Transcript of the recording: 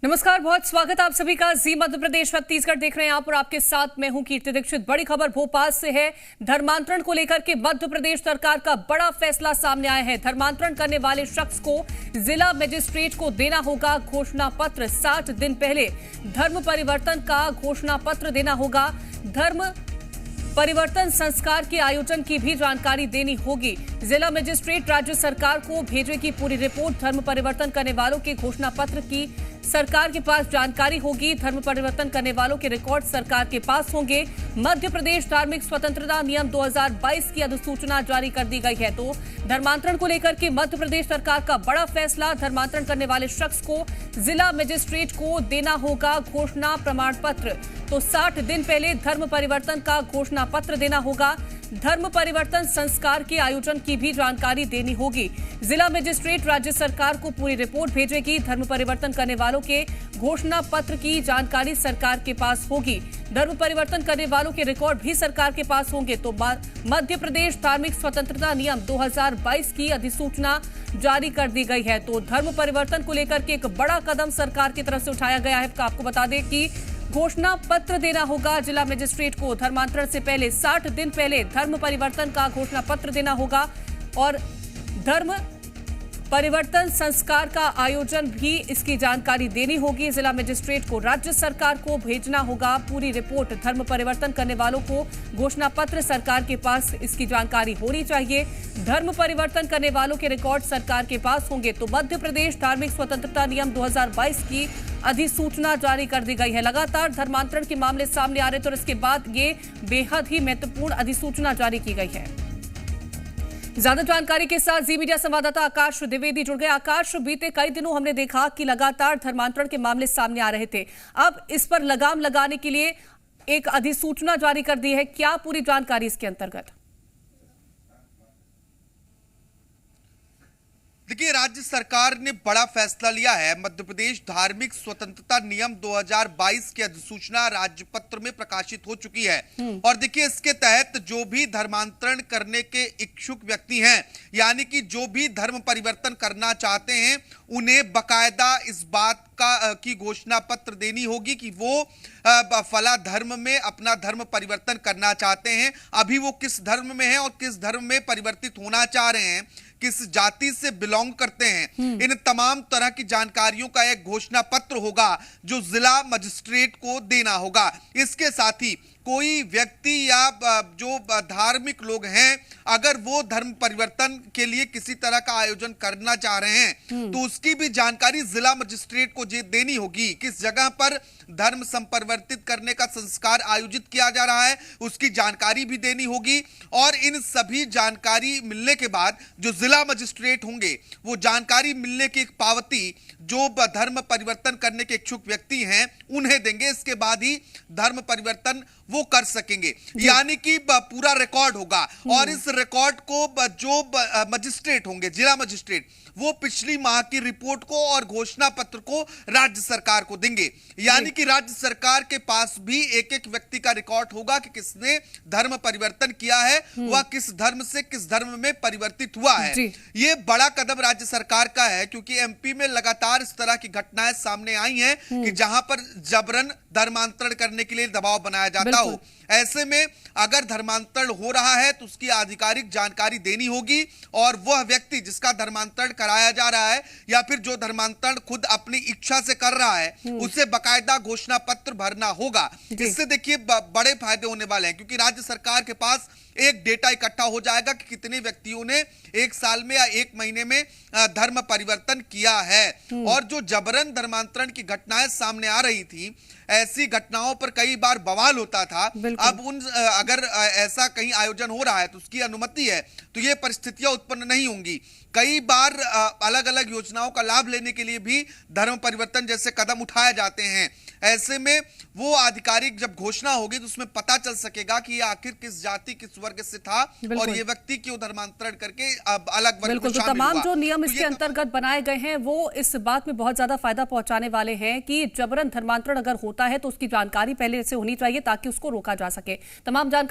नमस्कार, बहुत स्वागत आप सभी का। जी मध्य प्रदेश छत्तीसगढ़ देख रहे हैं आप और आपके साथ मैं हूं कीर्ति दीक्षित। बड़ी खबर भोपाल से है। धर्मांतरण को लेकर के मध्य प्रदेश सरकार का बड़ा फैसला सामने आया है। धर्मांतरण करने वाले शख्स को जिला मजिस्ट्रेट को देना होगा घोषणा पत्र। 60 दिन पहले धर्म परिवर्तन का घोषणा पत्र देना होगा। धर्म परिवर्तन संस्कार के आयोजन की भी जानकारी देनी होगी। जिला मजिस्ट्रेट राज्य सरकार को भेजेगी पूरी रिपोर्ट। धर्म परिवर्तन करने वालों के घोषणा पत्र की सरकार के पास जानकारी होगी। धर्म परिवर्तन करने वालों के रिकॉर्ड सरकार के पास होंगे। मध्य प्रदेश धार्मिक स्वतंत्रता नियम 2022 की अधिसूचना जारी कर दी गई है। तो धर्मांतरण को लेकर के मध्य प्रदेश सरकार का बड़ा फैसला। धर्मांतरण करने वाले शख्स को जिला मजिस्ट्रेट को देना होगा घोषणा प्रमाण पत्र। तो 60 दिन पहले धर्म परिवर्तन का घोषणा पत्र देना होगा। धर्म परिवर्तन संस्कार के आयोजन की भी जानकारी देनी होगी। जिला मजिस्ट्रेट राज्य सरकार को पूरी रिपोर्ट भेजेगी। धर्म परिवर्तन करने वालों के घोषणा पत्र की जानकारी सरकार के पास होगी। धर्म परिवर्तन करने वालों के रिकॉर्ड भी सरकार के पास होंगे। तो मध्य प्रदेश धार्मिक स्वतंत्रता नियम 2022 की अधिसूचना जारी कर दी गई है। तो धर्म परिवर्तन को लेकर के एक बड़ा कदम सरकार की तरफ से उठाया गया है। आपको बता दें कि घोषणा पत्र देना होगा जिला मजिस्ट्रेट को। धर्मांतरण से पहले 60 दिन पहले धर्म परिवर्तन का घोषणा पत्र देना होगा और धर्म परिवर्तन संस्कार का आयोजन भी इसकी जानकारी देनी होगी। जिला मजिस्ट्रेट को राज्य सरकार को भेजना होगा पूरी रिपोर्ट। धर्म परिवर्तन करने वालों को घोषणा पत्र सरकार के पास इसकी जानकारी होनी चाहिए। धर्म परिवर्तन करने वालों के रिकॉर्ड सरकार के पास होंगे। तो मध्य प्रदेश धार्मिक स्वतंत्रता नियम 2022 की अधिसूचना जारी कर दी गई है। लगातार धर्मांतरण के मामले सामने आ रहे थे और इसके बाद ये बेहद ही महत्वपूर्ण अधिसूचना जारी की गई है। ज्यादा जानकारी के साथ जी मीडिया संवाददाता आकाश द्विवेदी जुड़ गए। आकाश, बीते कई दिनों हमने देखा कि लगातार धर्मांतरण के मामले सामने आ रहे थे। अब इस पर लगाम लगाने के लिए एक अधिसूचना जारी कर दी है। क्या पूरी जानकारी इसके अंतर्गत? देखिए, राज्य सरकार ने बड़ा फैसला लिया है। मध्य प्रदेश धार्मिक स्वतंत्रता नियम 2022 की अधिसूचना राजपत्र में प्रकाशित हो चुकी है। और देखिए, इसके तहत जो भी धर्मांतरण करने के इच्छुक व्यक्ति हैं, यानी कि जो भी धर्म परिवर्तन करना चाहते हैं, उन्हें बकायदा इस बात की घोषणा पत्र देनी होगी कि वो फला धर्म में अपना धर्म परिवर्तन करना चाहते हैं। अभी वो किस धर्म में हैं और किस धर्म में परिवर्तित होना चाह रहे हैं, किस जाति से बिलोंग करते हैं, इन तमाम तरह की जानकारियों का एक घोषणा पत्र होगा जो जिला मजिस्ट्रेट को देना होगा। इसके साथ ही कोई व्यक्ति या जो धार्मिक लोग हैं, अगर वो धर्म परिवर्तन के लिए किसी तरह का आयोजन करना चाह रहे हैं तो उसकी भी जानकारी जिला मजिस्ट्रेट को देनी होगी। किस जगह पर धर्म संपरिवर्तित करने का संस्कार आयोजित किया जा रहा है, उसकी जानकारी भी देनी होगी। और इन सभी जानकारी मिलने के बाद जो जिला मजिस्ट्रेट होंगे, वो जानकारी मिलने की एक पावती जो धर्म परिवर्तन करने के इच्छुक व्यक्ति हैं उन्हें देंगे। इसके बाद ही धर्म परिवर्तन वो कर सकेंगे, यानी कि पूरा रिकॉर्ड होगा। और इस रिकॉर्ड को जो मजिस्ट्रेट होंगे, जिला मजिस्ट्रेट, वो पिछली माह की रिपोर्ट को और घोषणा पत्र को राज्य सरकार को देंगे। यानी कि राज्य सरकार के पास भी एक एक व्यक्ति का रिकॉर्ड होगा कि किसने धर्म परिवर्तन किया है, वह किस धर्म से किस धर्म में परिवर्तित हुआ है। ये बड़ा कदम राज्य सरकार का है, क्योंकि एमपी में लगातार इस तरह की घटनाएं सामने आई हैं कि जहां पर जबरन धर्मांतरण करने के लिए दबाव बनाया जाता हो। ऐसे में अगर धर्मांतरण हो रहा है तो उसकी आधिकारिक जानकारी देनी होगी और वह व्यक्ति जिसका धर्मांतरण कराया जा रहा है या फिर जो धर्मांतरण खुद अपनी इच्छा से कर रहा है, उसे बकायदा घोषणा पत्र भरना होगा। इससे देखिए बड़े फायदे होने वाले हैं, क्योंकि राज्य सरकार के पास एक डेटा इकट्ठा हो जाएगा कि कितने व्यक्तियों ने एक साल में या एक महीने में धर्म परिवर्तन किया है। और जो जबरन धर्मांतरण की घटनाएं सामने आ रही थी, ऐसी घटनाओं पर कई बार बवाल होता था। अब अगर ऐसा कहीं आयोजन हो रहा है तो उसकी अनुमति है, तो ये परिस्थितियां उत्पन्न नहीं होंगी। कई बार अलग अलग योजनाओं का लाभ लेने के लिए भी धर्म परिवर्तन जैसे कदम उठाए जाते हैं। ऐसे में वो आधिकारिक जब घोषणा होगी तो उसमें पता चल सकेगा कि ये आखिर किस जाति किस वर्ग से था और ये व्यक्ति क्यों धर्मांतरण करके अब अलग वर्ग में शामिल हुआ। तमाम जो नियम इसके अंतर्गत बनाए गए हैं वो इस बात में बहुत ज्यादा फायदा पहुंचाने वाले हैं कि जबरन धर्मांतरण अगर होता है तो उसकी जानकारी पहले से होनी चाहिए ताकि उसको रोका जा सके। तमाम जानकारी